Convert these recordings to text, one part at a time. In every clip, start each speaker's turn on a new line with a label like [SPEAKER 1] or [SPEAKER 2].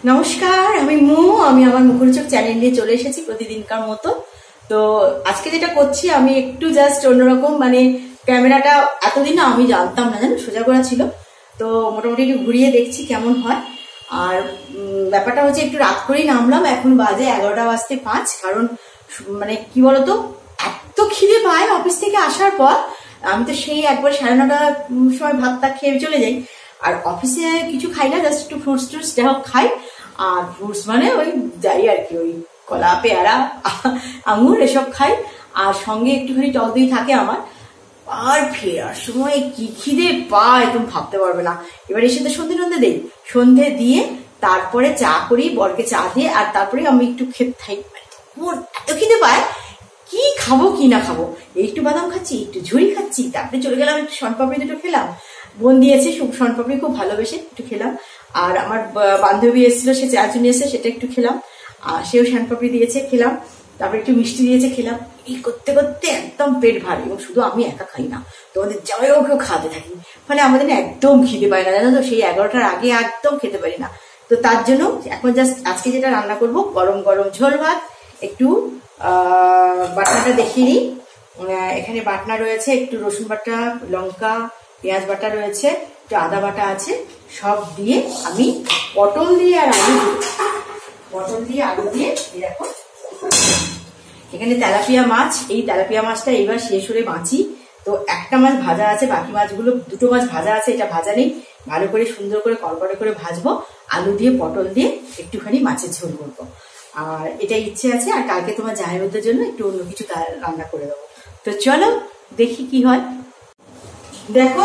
[SPEAKER 1] নমস্কার, আমি আমার মুখরোচক চ্যানেল নিয়ে চলে এসেছি প্রতিদিনকার মতো। তো আজকে যেটা করছি আমি একটু জাস্ট অন্যরকম, মানে ক্যামেরাটা এতদিন না আমি জানতাম না, জানো সোজা করা ছিল। তো মোটামুটি একটু ঘুরিয়ে দেখছি কেমন হয়। আর ব্যাপারটা হচ্ছে একটু রাত করেই নামলাম, এখন বাজে 11:05। কারণ মানে কি বলতো, এত খিদে পায় অফিস থেকে আসার পর। আমি তো সেই একবার 9:30টার সময় ভাতটা খেয়ে চলে যাই। আর অফিসে কিছু খাই না, জাস্ট একটু ফ্রুটস টুটস যা হোক খাই। আর ফ্রুটস মানে ওই যাই আর কি, ওই কলা পেয়ারা আঙুর এসব খাই। আর সঙ্গে একটুখানি টক দই থাকে আমার। আর ফেরার সময় কি খিদে পায় তুমি ভাবতে পারবে না। এবার এসে তো সন্ধে দেই, সন্ধে দিয়ে তারপরে চা করি, বরকে চা দিয়ে, আর তারপরে আমি একটু খেতে থাই। মোর এত খিদে পায়, কি খাবো কি না খাবো, একটু বাদাম খাচ্ছি, একটু ঝুড়ি খাচ্ছি, তারপরে চলে গেলাম একটু শনপাপড়ি দুটো খেলাম। বোন দিয়েছে শনপাপড়ি, খুব ভালোবেসে একটু খেলাম। আর আমার বান্ধবী এসেছিল, সে চা চুনি এসে সেটা একটু খেলাম। আর সেও শনপাপড়ি দিয়েছে, খেলাম। তারপরে একটু মিষ্টি দিয়েছে, খেলাম। এই করতে করতে একদম পেট ভারী। এবং শুধু আমি একা খাই না, তোমাদের জামাইবাবুকেও খাওয়াতে থাকি। ফলে আমাদের না একদম খিদে পায় না, জানো তো, সেই 11টার আগে একদম খেতে পারি না। তো তার জন্য এখন জাস্ট আজকে যেটা রান্না করব, গরম গরম ঝোল ভাত। একটু বাটনাটা দেখিয়ে নিই। এখানে বাটনা রয়েছে, একটু রসুন বাটা, লঙ্কা, পেঁয়াজ বাটা রয়েছে, একটু আদা বাটা আছে। সব দিয়ে আমি পটল দিয়ে আর আলু দিয়ে দেখো, এখানে তেলাপিয়া মাছ, এই তেলাপিয়া মাছটা এইবার শেষ হলে বাঁচি। তো একটা মাছ ভাজা আছে, বাকি মাছগুলো, দুটো মাছ ভাজা আছে, এটা ভাজা নেই। ভালো করে সুন্দর করে কড়কড়ে করে ভাজবো, আলু দিয়ে পটল দিয়ে একটুখানি মাছের ঝোল করবো। আর এটা ইচ্ছে আছে, আর কালকে তোমার জামাইবাবুদের জন্য একটু অন্য কিছু রান্না করে দেবো। তো চলো দেখি কি হয়। দেখো,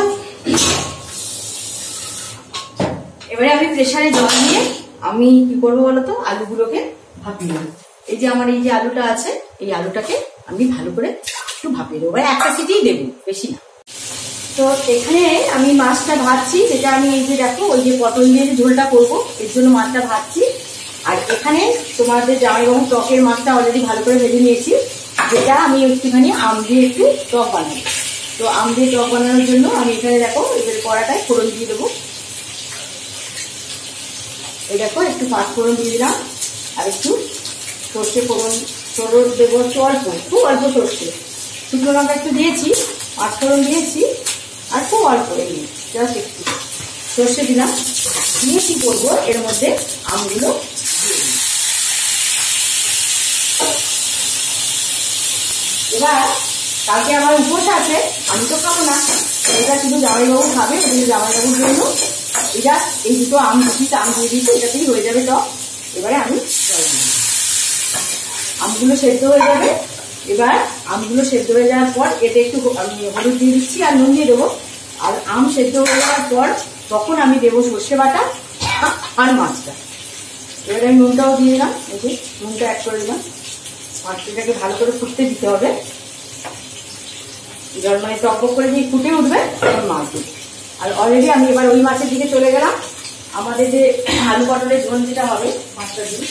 [SPEAKER 1] এবারে আমি প্রেসারে জল দিয়ে আমি কি করবো বলতো, আলুগুলোকে ভাপিয়ে নেবো। এই যে আমার এই যে আলুটা আছে, এই আলুটাকে আমি ভালো করে একটু ভাপিয়ে দেবো, একটা সিটিই দেবো, বেশি না। তো এখানে আমি মাছটা ভাজছি, যেটা আমি এই যে দেখো, ওই যে পটল দিয়ে যে ঝোলটা করবো এর জন্য মাছটা ভাজছি। আর এখানে তোমাদের জামাইবাবু টকের মাছটা অলরেডি ভালো করে ভেজে নিয়েছি, যেটা আমি একটুখানি আম দিয়ে একটু টক বানাই। তো আম দিয়ে টক বানানোর জন্য আমি এখানে দেখো এদের কড়াটায় ফোড়ন দিয়ে দেবো। এই দেখো একটু পাঁচ ফোড়ন দিয়ে দিলাম, আর একটু সর্ষে ফোড়ন দেবো, একটু অল্প, খুব অল্প সর্ষে। শুকনো লঙ্কা একটু দিয়েছি, পাঁচ ফোড়ন দিয়েছি, আর খুব অল্প, এই জাস্ট একটু সর্ষে দিলাম। দিয়ে কি করবো, এর মধ্যে আমগুলো দিয়ে দিই। এবার কালকে আমার উপোস আছে, আমি তো খাবো না, এটা শুধু জামাইবাবু খাবে। ওই জন্য জামাইবাবুর জন্য এটা এই দুটো আম দিয়ে দিচ্ছি, এটাতেই হয়ে যাবে টক। এবারে আমি জল দিই, আমগুলো সেদ্ধ হয়ে যাবে। এবার আমগুলো সেদ্ধ হয়ে যাওয়ার পর এতে একটু আমি হলুদ দিয়ে দিচ্ছি আর নুন দিয়ে দেবো। আর আম সেদ্ধ হয়ে যাওয়ার পর তখন আমি দেবো সর্ষে বাটা আর মাছটা। এবারে আমি নুনটাও দিয়ে দিলাম, এই যে নুনটা অ্যাড করে দিলাম। মাছটাকে ভালো করে ফুটতে দিতে হবে, জল মানে টক করে দিয়ে ফুটে উঠবে তখন মাছ দিই। আর অলরেডি আমি এবার ওই মাছের দিকে চলে গেলাম। আমাদের যে আলু পটলের ঝোল যেটা হবে, মাছটা দিয়ে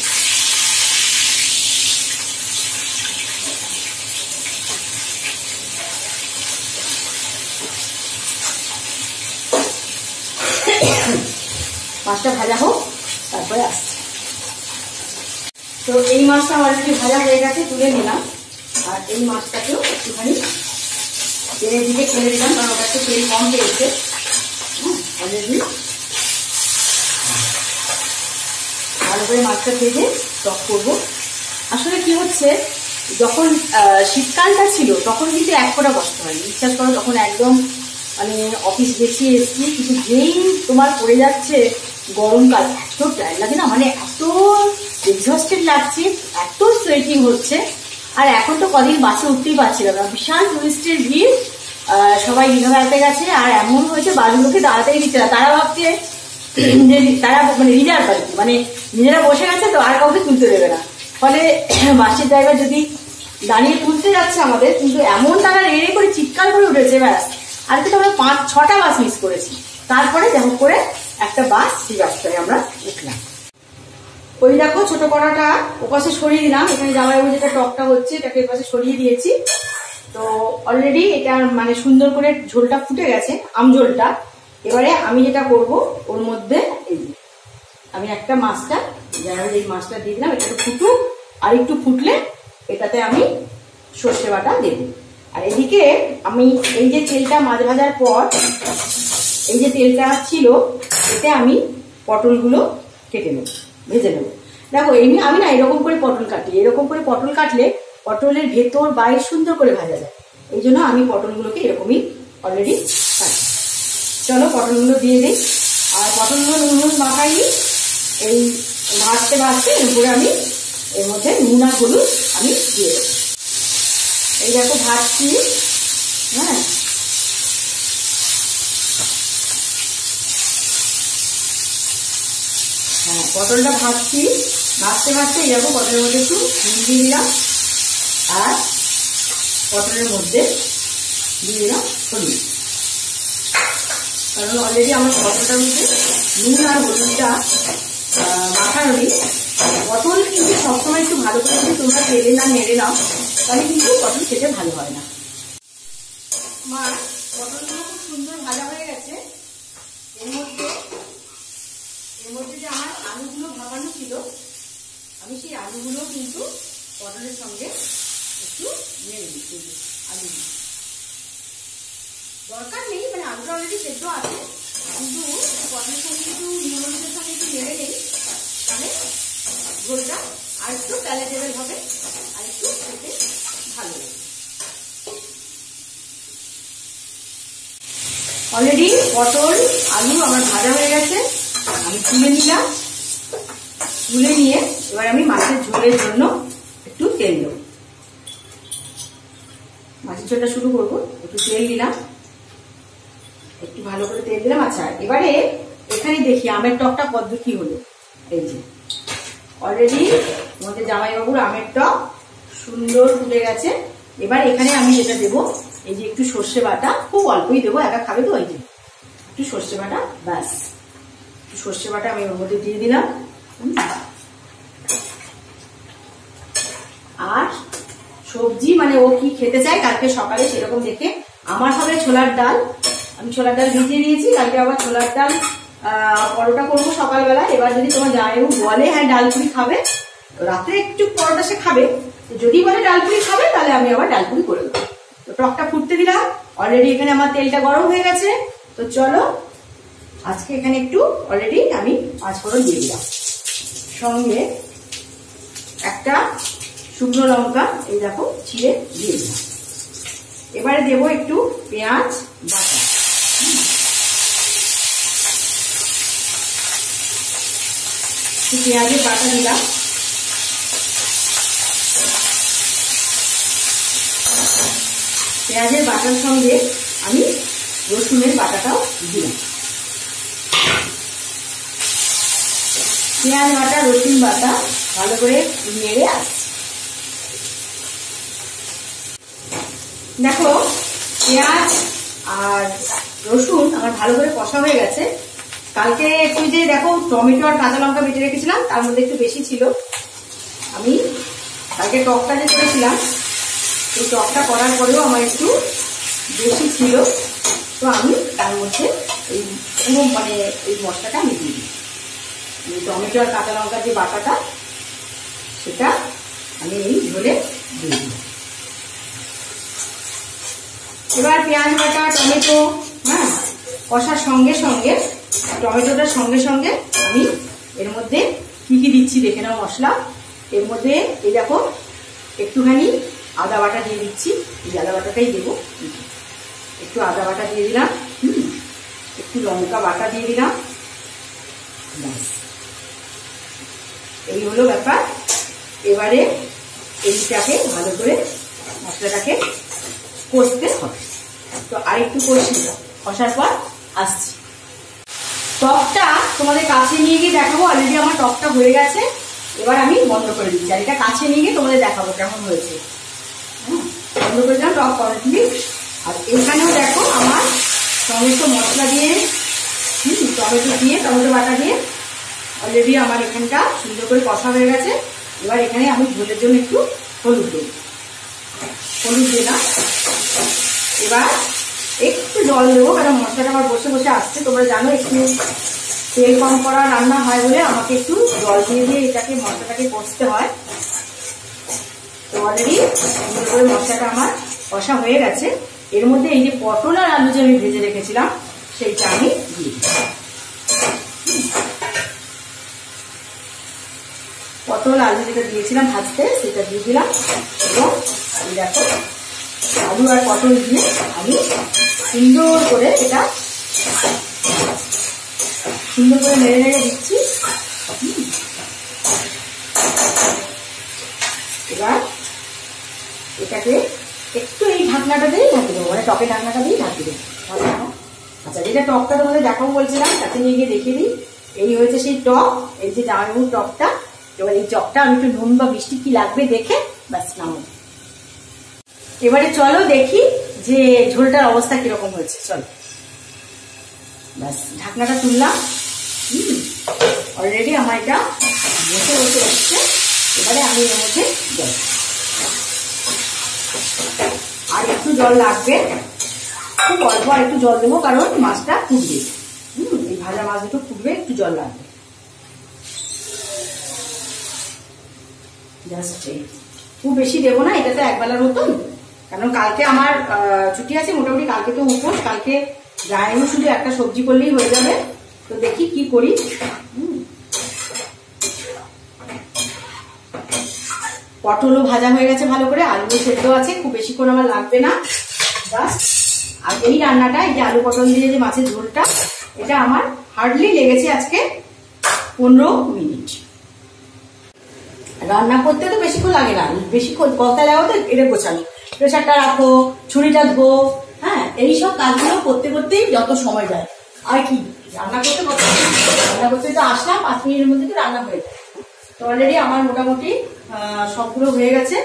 [SPEAKER 1] মাছটা ভাজা হোক, তারপরে আসছে। তো এই মাছটা অলরেডি ভাজা হয়ে গেছে, তুলে নিলাম। আর এই মাছটাকেও একটুখানি তেলের দিকে ছেড়ে দিলাম, কারণ ওটা একটু তেল কম পেয়েছে। অলরেডি ভালো করে মাছটা ভেজে টক করবো। আসলে কি হচ্ছে, যখন শীতকালটা ছিল তখন কিন্তু এক ফোঁটা কষ্ট হয়নি, বিশ্বাস করো। তখন একদম মানে অফিস গেছি এসছি, কিন্তু যেই তোমার পড়ে যাচ্ছে গরমকাল, এত টায়ার লাগে না, মানে এত এক্সস্টেড লাগছে, এত সোয়েটিং হচ্ছে। আর এখন তো কদিন বাসে উঠতেই পারছিলাম না, বিশাল টুরিস্টের ভিড়, সবাই দীঘা বেড়াতে গেছে। আর এমন হয়েছে বাসগুলোকে দাঁড়াতেই দিচ্ছে না, তারা ভাবছে যে তারা মানে রিজার্ভ আর কি, মানে নিজেরা বসে গেছে তো আর কাউকে তুলতে দেবে না। ফলে বাসের ড্রাইভার যদি দাঁড়িয়ে তুলতে যাচ্ছে আমাদের, কিন্তু এমন তারা রেড়ে করে চিৎকার করে উঠেছে, ব্যাস। আর কিন্তু আমরা 5-6টা বাস মিস করেছি। তারপরে যেমন করে একটা বাস, সেই বাসটায় আমরা উঠলাম। ওই দেখো ছোট কড়াটা ওপাশে সরিয়ে দিলাম, এখানে জামাইবাবু যেটা টকটা হচ্ছে এটাকে এপাশে সরিয়ে দিয়েছি। তো অলরেডি এটা মানে সুন্দর করে ঝোলটা ফুটে গেছে, আম ঝোলটা। এবারে আমি যেটা করব, ওর মধ্যে আমি একটা মাছটা এই মাছটা দিয়ে দিলাম, এটা একটু ফুটুক, আর একটু ফুটলে এটাতে আমি সর্ষে বাটা দেব। আর এদিকে আমি এই যে তেলটা মাছ ভাজার পর এই যে তেলটা ছিল এতে আমি পটলগুলো কেটে নেব, ভেজে নেব। দেখো এমনি আমি না এরকম করে পটল কাটি, এরকম করে পটল কাটলে পটলের ভেতর বাইরে সুন্দর করে ভাজা যায়, এই জন্য আমি পটলগুলোকে এরকমই অলরেডি কাটি। চলো পটলগুলো দিয়ে দিই। আর পটলগুলো নুন মাখাই এই ভাজতে ভাজতে এরপরে আমি এর মধ্যে নুন আর হলুদ আমি দিয়ে দেবো। এই দেখো ভাজছি, হ্যাঁ হ্যাঁ পটলটা ভাজছি, ভাজতে ভাজতে এই দেখো পটলের মধ্যে একটু নুন দিয়ে দিলাম, আর পটলের মধ্যে দিয়ে দিলাম হলুদ, কারণ অলরেডি আমার পটলটার মধ্যে নুন আর হলুদটা মাখানো নেই। পটল কিন্তু সবসময় একটু ভালো করে যদি তোমরা তেলে না নেড়ে নাও তাহলে কিন্তু পটল খেতে ভালো হয় না। আমার পটলগুলো খুব সুন্দর ভাজা হয়ে গেছে। এর মধ্যে যে আমার আলুগুলো ভাপানো ছিল আমি সেই আলুগুলো কিন্তু পটলের সঙ্গে একটু নেড়ে দিচ্ছি। আলু দরকার নেই, মানে আলুটা অলরেডি সেদ্ধ আছে, কিন্তু পটলের সঙ্গে একটু নুনের সঙ্গে একটু নেড়ে নেই, তাহলে ঝোলটা আর একটু প্যালেটেবল হবে, আর একটু খেতে ভালো লাগে। অলরেডি পটল আলু আমার ভাজা হয়ে গেছে, আমি তুলে নিলাম। তুলে নিয়ে এবার আমি মাছের ঝোলের জন্য একটু তেল দেবো, মাছের ঝোলটা শুরু করবো। একটু তেল দিলাম, একটু ভালো করে তেল দিলাম। আচ্ছা এবারে এখানে দেখি আমের টকটা কত কি হলো। এই যে অলরেডি আমাদের জামাইবাবুর আমের টক সুন্দর ফুটে গেছে। এবার এখানে আমি যেটা দেবো এই যে একটু সর্ষে বাটা, খুব অল্পই দেবো, একা খাবে তো, এই যে একটু সর্ষে বাটা, ব্যাস একটু সর্ষে বাটা আমি ওর মধ্যে দিয়ে দিলাম। আর সবজি মানে ও কি খেতে চায় কালকে সকালে সেরকম দেখে আমার হবে ছোলার ডাল, আমি ছোলার ডাল ভিজিয়ে দিয়েছি, কালকে আবার ছোলার ডাল পরোটা করবো সকালবেলা। এবার যদি তোমার জামাইবাবু বলে হ্যাঁ ডালপুরি খাবে, রাত্রে একটু পরোটা সে খাবে, যদি বলে ডালপুরি খাবে তাহলে আমি আবার ডালপুরি করে দেবো। তো টকটা ফুটতে দিলাম, অলরেডি এখানে আমার তেলটা গরম হয়ে গেছে। তো চলো আজকে এখানে একটু অলরেডি আমি 5 ফোড়ন দিয়ে দিলাম, সঙ্গে একটা শুকনো লঙ্কা এই দেখো ছিঁড়ে দিয়ে দিলাম। এবারে দেবো একটু পেঁয়াজ বাটা, পেঁয়াজের বাটা দিলাম। পেঁয়াজের বাটার সঙ্গে আমি রসুনের বাটাটাও দিলাম। পেঁয়াজ বাটা রসুন বাটা ভালো করে নেড়ে আসছে। দেখো পেঁয়াজ আর রসুন আমার ভালো করে কষা হয়ে গেছে। কালকে একটু যে দেখো টমেটো আর কাঁচা লঙ্কা বেটে রেখেছিলাম, তার মধ্যে একটু বেশি ছিল। আমি কালকে টকটা যে করেছিলাম এই টকটা করার পরেও আমার একটু বেশি ছিল, তো আমি তার মধ্যে এই পুরো মানে এই মশলাটা আমি দিয়ে দিই। টমেটো আর কাঁচা লঙ্কার যে বাটাটা সেটা আমি এই ঝোলে দিয়ে দিই। এবার পেঁয়াজ বাটা টমেটো হ্যাঁ কষার সঙ্গে সঙ্গে টমেটোটার সঙ্গে সঙ্গে আমি এর মধ্যে কি কি দিচ্ছি দেখে নাও মশলা। এর মধ্যে এই দেখো একটুখানি আদা বাটা দিয়ে দিচ্ছি, এই আদা বাটাটাই দেবো। একটু আদা বাটা দিয়ে দিলাম, একটু লঙ্কা বাটা দিয়ে দিলাম, এই হলো ব্যাপার। এবারে এইটাকে ভালো করে মশলাটাকে কষতে হবে। তো আরেকটু কষার পর আসছি। টকটা তোমাদের কাছে নিয়ে গিয়ে দেখাবো, অলরেডি আমার টকটা হয়ে গেছে। এবার আমি বন্ধ করে দিচ্ছি, আর এটা কাছে নিয়ে গিয়ে তোমাদের দেখাবো কেমন হয়েছে। হ্যাঁ বন্ধ করে দিলাম টক কমপ্লিট। আর এখানেও দেখো আমার টমেটো মশলা দিয়ে টমেটো দিয়ে টমেটো বাটা দিয়ে অলরেডি আমার এখানটা সুন্দর করে কষা হয়ে গেছে। এবার এখানে আমি ঝোলের জন্য একটু হলুদ দেব, হলুদ দিলাম। এবার একটু জল দেবো, কারণ মশলাটা আমার বসে বসে আসছে, তোমরা জানো একটু তেল কম করা রান্না হয় বলে আমাকে একটু জল দিয়ে দিয়ে এটাকে মশলাটাকে কষতে হয়। তো অলরেডি সুন্দর করে মশলাটা আমার কষা হয়ে গেছে। এর মধ্যে এই যে পটল আর আলু যে আমি ভেজে রেখেছিলাম সেইটা আমি দিয়ে দিই। পটল আলু যেটা দিয়েছিলাম ভাজতে সেটা দিয়ে দিলাম এবং আমি দেখো আলু আর পটল দিয়ে আমি সুন্দর করে এটা সুন্দর করে নেড়ে নেড়ে দিচ্ছি। এবার এটাকে একটু এই ঢাকনাটা দিয়েই ঢাকি দেবো, মানে টকের ঢাকনাটা দিয়েই ঢাকি দেবো। আচ্ছা, যেটা টকটা তোমাদের দেখাবো বলছিলাম তাতে নিয়ে গিয়ে দেখিয়ে দিই। এই হয়েছে সেই টক, এই যে জামাইবাবুর টকটা। এবার এই টকটা আমি একটু নুন বা মিষ্টি কি লাগবে দেখে ব্যাস নামো। এবারে চলো দেখি যে ঝোলটার অবস্থা কিরকম হয়েছে। চলো, ব্যাস ঢাকনাটা তুললাম। অলরেডি আমার এটা বসে বসে এসছে। এবারে আমি এর মধ্যে জল, আর একটু জল লাগবে, খুব অল্প আর একটু জল দেবো কারণ মাছটা ফুটবে। এই ভাজা মাছ দুটো ফুটবে, একটু জল লাগবে। খুব বেশি দেবো না, এটা তো একবেলার মতন, কারণ কালকে আমার ছুটি আছে মোটামুটি। কালকে তো উপোস, কালকে জামাইবাবু শুধু একটা সবজি করলেই হয়ে যাবে। তো দেখি কি করি। পটলও ভাজা হয়ে গেছে ভালো করে, আলু সেদ্ধ আছে, খুব বেশিক্ষণ আমার লাগবে না বাস। আর এই রান্নাটা, এই যে আলু পটল দিয়ে যে মাছের ঝোলটা, এটা আমার হার্ডলি লেগেছে আজকে 15 মিনিট। রান্না করতে তো বেশিক্ষণ লাগে না, বেশিক্ষণ কথা লাগো তো এটা গোছানো, প্রেশারটা রাখো, ছুরিটা ধো, হ্যাঁ এইসব কাজগুলো করতে করতেই যত সময় যায়। আর কি রান্না করতে তো আসলাম 5 মিনিটের মধ্যে তো রান্না হয়ে যায়। তো অলরেডি আমার মোটামুটি সবগুলো হয়ে গেছে।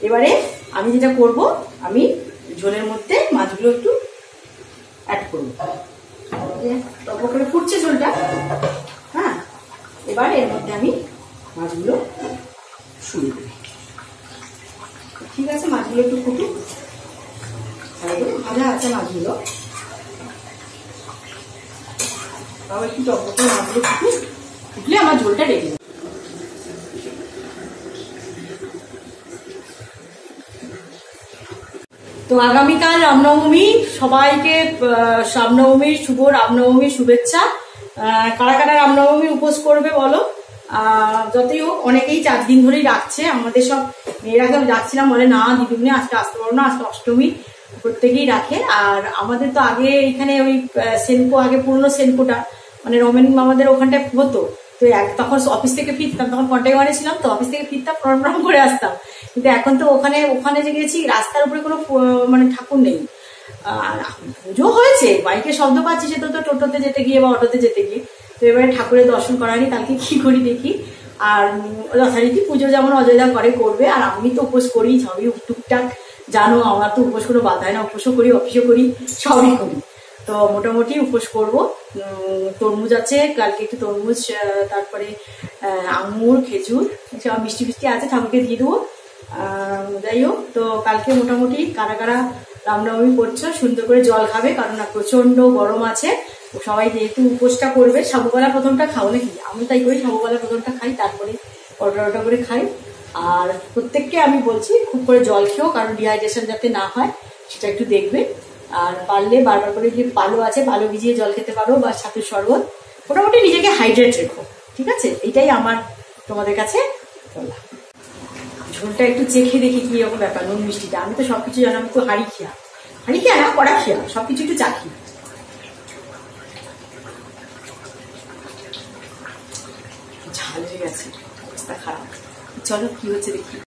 [SPEAKER 1] এবারে আমি যেটা করব, আমি ঝোলের মধ্যে মাছগুলো একটু অ্যাড করবো। টক করে ফুটছে ঝোলটা, হ্যাঁ। এবার এর মধ্যে আমি মাছগুলো শুরু করি। ঠিক আছে, মাছগুলো একটু ফুটুক, ভাজা আছে মাছগুলো, তাও একটু টক করে মাছগুলো ফুটুক, ফুটলে আমার ঝোলটা রেডি। তো আগামীকাল রামনবমী, সবাইকে রামনবমীর শুভ রামনবমীর শুভেচ্ছা। কারা কারা রামনবমী উপোস করবে বলো? যতই হোক অনেকেই 4 দিন ধরেই রাখছে। আমাদের সব মেয়েরাকে আমি রাখছিলাম, বলে না দিদিমণি আজকে আসতে পারবো না, আজকে অষ্টমী, প্রত্যেকেই রাখে। আর আমাদের তো আগে এখানে ওই সেনকো, আগে পুরনো সেনকোটা মানে রমেন মামাদের ওখানটায় হতো। তো তখন অফিস থেকে ফিরতাম, তখন কন্ট্যাক্ট ওয়ানে ছিলাম, তো অফিস থেকে ফিরতাম প্রণাম করে আসতাম। কিন্তু এখন তো ওখানে যে গেছি, রাস্তার উপরে কোনো মানে ঠাকুর নেই। আর পুজো হয়েছে, বাইকে শব্দ পাচ্ছি, সে তো টোটোতে যেতে গিয়ে বা অটোতে যেতে গিয়ে। তো এবারে ঠাকুরের দর্শন করানি, কালকে কি করি দেখি। আর যথারীতি পুজো যেমন অজয়দা করবে, আর আমি তো উপোস করি, সবই টুকটাক জানো, আমার তো উপোস কোনো বাধা হয় না, উপোসও করি, অফিসও করি, সবই করি। তো মোটামুটি উপোস করবো। তরমুজ আছে, কালকে একটু তরমুজ, তারপরে আঙুর, খেজুর, সব মিষ্টি ফিষ্টি আছে, ঠাকুরকে দিয়ে দেবো। যাই হোক, তো কালকে মোটামুটি কারা কারা রামনবমী করছো সুন্দর করে জল খাবে, কারণ প্রচন্ড গরম আছে। সবাই যেহেতু উপোসটা করবে, সাবুকলা প্রথমটা খাও নাকি? আমি তাই করি, সাবুকলা প্রথমটা খাই, তারপরে পরোটা করে খাই। আর প্রত্যেককে আমি বলছি খুব করে জল খেও, কারণ ডিহাইড্রেশন যাতে না হয় সেটা একটু দেখবে। আর পারলে বারবার করে যে পালো আছে, পালো ভিজিয়ে জল খেতে পারো, বা ছাতুর শরবত, মোটামুটি নিজেকে হাইড্রেট রেখো, ঠিক আছে? এটাই আমার তোমাদের কাছে বলা। ঝোলটা একটু চেখে দেখি কি রকম ব্যাপার, নুন মিষ্টিটা। আমি তো সবকিছু জানো, আমি তো হাঁড়ি খেয়া না, কড়া খেয়া, সবকিছু একটু চাখি। ঝাল হয়ে গেছে, অবস্থা খারাপ। চলো কি হচ্ছে দেখি।